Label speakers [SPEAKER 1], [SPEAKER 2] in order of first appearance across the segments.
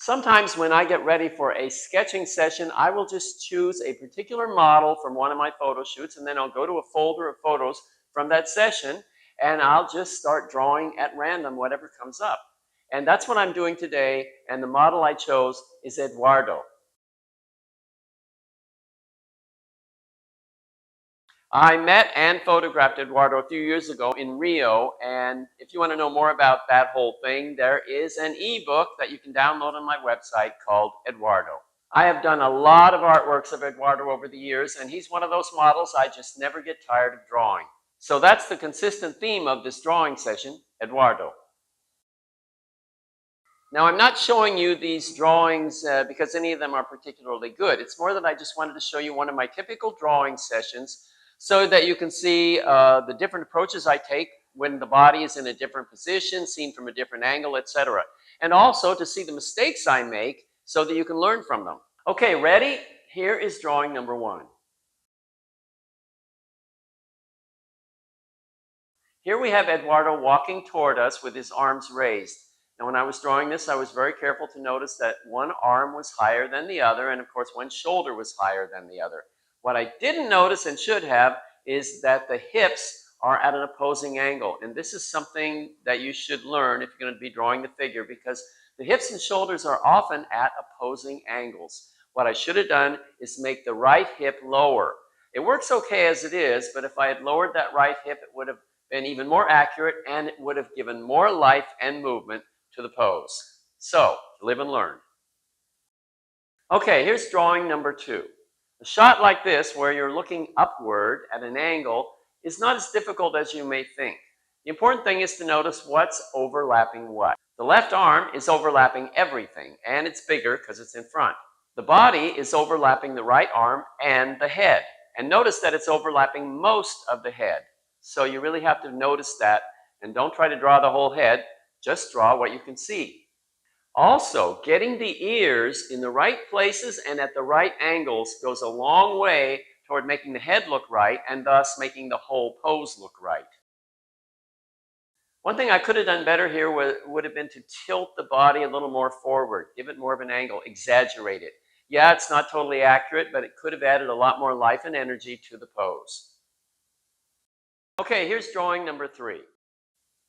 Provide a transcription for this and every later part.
[SPEAKER 1] Sometimes when I get ready for a sketching session, I will just choose a particular model from one of my photo shoots, and then I'll go to a folder of photos from that session, and I'll just start drawing at random whatever comes up. And that's what I'm doing today, and the model I chose is Eduardo. I met and photographed Eduardo a few years ago in Rio, and if you want to know more about that whole thing, there is an ebook that you can download on my website called Eduardo. I have done a lot of artworks of Eduardo over the years, and he's one of those models I just never get tired of drawing. So that's the consistent theme of this drawing session, Eduardo. Now, I'm not showing you these drawings because any of them are particularly good. It's more that I just wanted to show you one of my typical drawing sessions so that you can see the different approaches I take when the body is in a different position, seen from a different angle, etc. And also to see the mistakes I make so that you can learn from them. Okay, ready? Here is drawing number 1. Here we have Eduardo walking toward us with his arms raised. And when I was drawing this, I was very careful to notice that one arm was higher than the other, and of course one shoulder was higher than the other. What I didn't notice and should have is that the hips are at an opposing angle. And this is something that you should learn if you're going to be drawing the figure, because the hips and shoulders are often at opposing angles. What I should have done is make the right hip lower. It works okay as it is, but if I had lowered that right hip, it would have been even more accurate, and it would have given more life and movement to the pose. So, live and learn. Okay, here's drawing number 2. A shot like this, where you're looking upward at an angle, is not as difficult as you may think. The important thing is to notice what's overlapping what. The left arm is overlapping everything, and it's bigger because it's in front. The body is overlapping the right arm and the head. And notice that it's overlapping most of the head. So you really have to notice that, and don't try to draw the whole head, just draw what you can see. Also, getting the ears in the right places and at the right angles goes a long way toward making the head look right, and thus making the whole pose look right. One thing I could have done better here would have been to tilt the body a little more forward, give it more of an angle, exaggerate it. Yeah, it's not totally accurate, but it could have added a lot more life and energy to the pose. Okay, here's drawing number 3.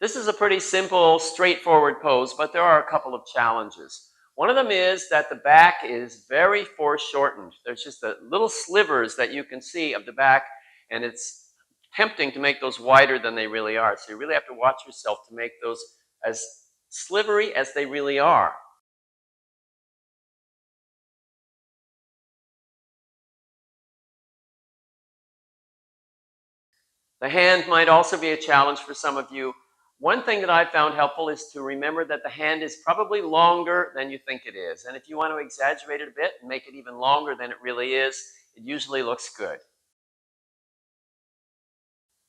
[SPEAKER 1] This is a pretty simple, straightforward pose, but there are a couple of challenges. One of them is that the back is very foreshortened. There's just the little slivers that you can see of the back, and it's tempting to make those wider than they really are. So you really have to watch yourself to make those as slivery as they really are. The hand might also be a challenge for some of you. One thing that I've found helpful is to remember that the hand is probably longer than you think it is. And if you want to exaggerate it a bit and make it even longer than it really is, it usually looks good.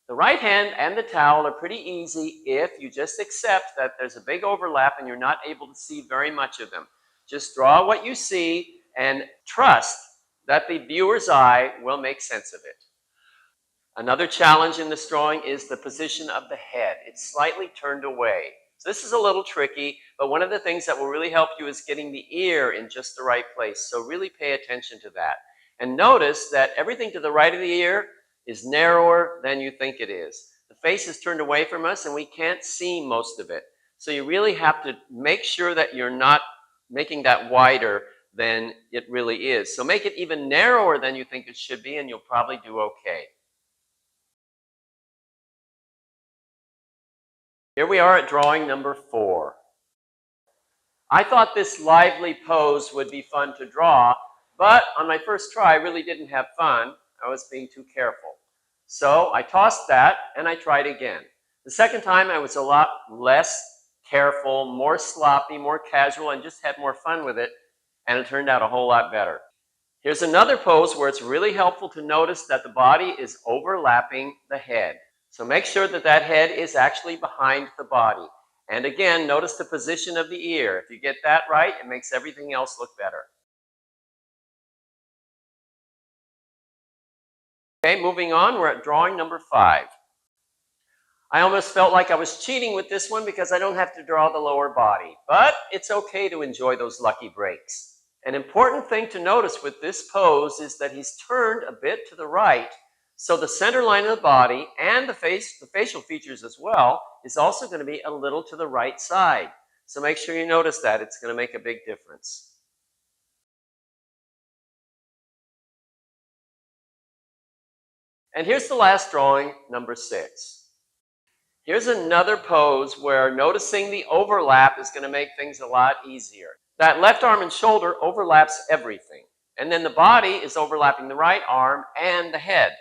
[SPEAKER 1] The right hand and the towel are pretty easy if you just accept that there's a big overlap and you're not able to see very much of them. Just draw what you see and trust that the viewer's eye will make sense of it. Another challenge in this drawing is the position of the head. It's slightly turned away. So this is a little tricky, but one of the things that will really help you is getting the ear in just the right place. So really pay attention to that. And notice that everything to the right of the ear is narrower than you think it is. The face is turned away from us and we can't see most of it. So you really have to make sure that you're not making that wider than it really is. So make it even narrower than you think it should be, and you'll probably do okay. Here we are at drawing number 4. I thought this lively pose would be fun to draw, but on my first try, I really didn't have fun. I was being too careful. So I tossed that and I tried again. The second time, I was a lot less careful, more sloppy, more casual, and just had more fun with it, and it turned out a whole lot better. Here's another pose where it's really helpful to notice that the body is overlapping the head. So make sure that that head is actually behind the body. And again, notice the position of the ear. If you get that right, it makes everything else look better. Okay, moving on, we're at drawing number 5. I almost felt like I was cheating with this one because I don't have to draw the lower body, but it's okay to enjoy those lucky breaks. An important thing to notice with this pose is that he's turned a bit to the right, so the center line of the body and the facial features as well, is also going to be a little to the right side. So make sure you notice that. It's going to make a big difference. And here's the last drawing, number 6. Here's another pose where noticing the overlap is going to make things a lot easier. That left arm and shoulder overlaps everything. And then the body is overlapping the right arm and the head.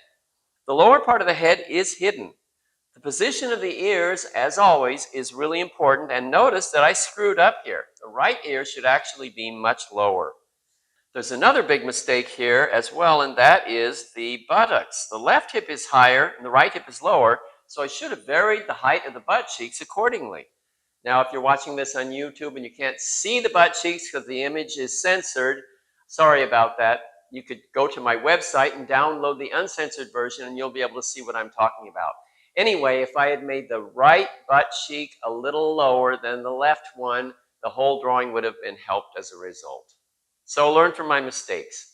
[SPEAKER 1] The lower part of the head is hidden. The position of the ears, as always, is really important. And notice that I screwed up here. The right ear should actually be much lower. There's another big mistake here as well, and that is the buttocks. The left hip is higher and the right hip is lower, so I should have varied the height of the butt cheeks accordingly. Now, if you're watching this on YouTube and you can't see the butt cheeks because the image is censored, sorry about that. You could go to my website and download the uncensored version and you'll be able to see what I'm talking about. Anyway, if I had made the right butt cheek a little lower than the left one, the whole drawing would have been helped as a result. So learn from my mistakes.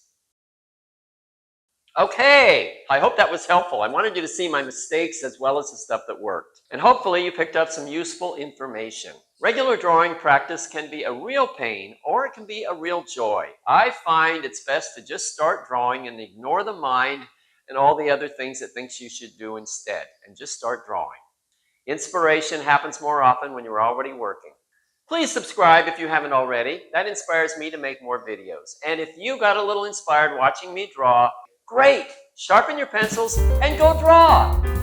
[SPEAKER 1] Okay, I hope that was helpful. I wanted you to see my mistakes as well as the stuff that worked. And hopefully you picked up some useful information. Regular drawing practice can be a real pain or it can be a real joy. I find it's best to just start drawing and ignore the mind and all the other things it thinks you should do instead, and just start drawing. Inspiration happens more often when you're already working. Please subscribe if you haven't already. That inspires me to make more videos. And if you got a little inspired watching me draw, great! Sharpen your pencils and go draw!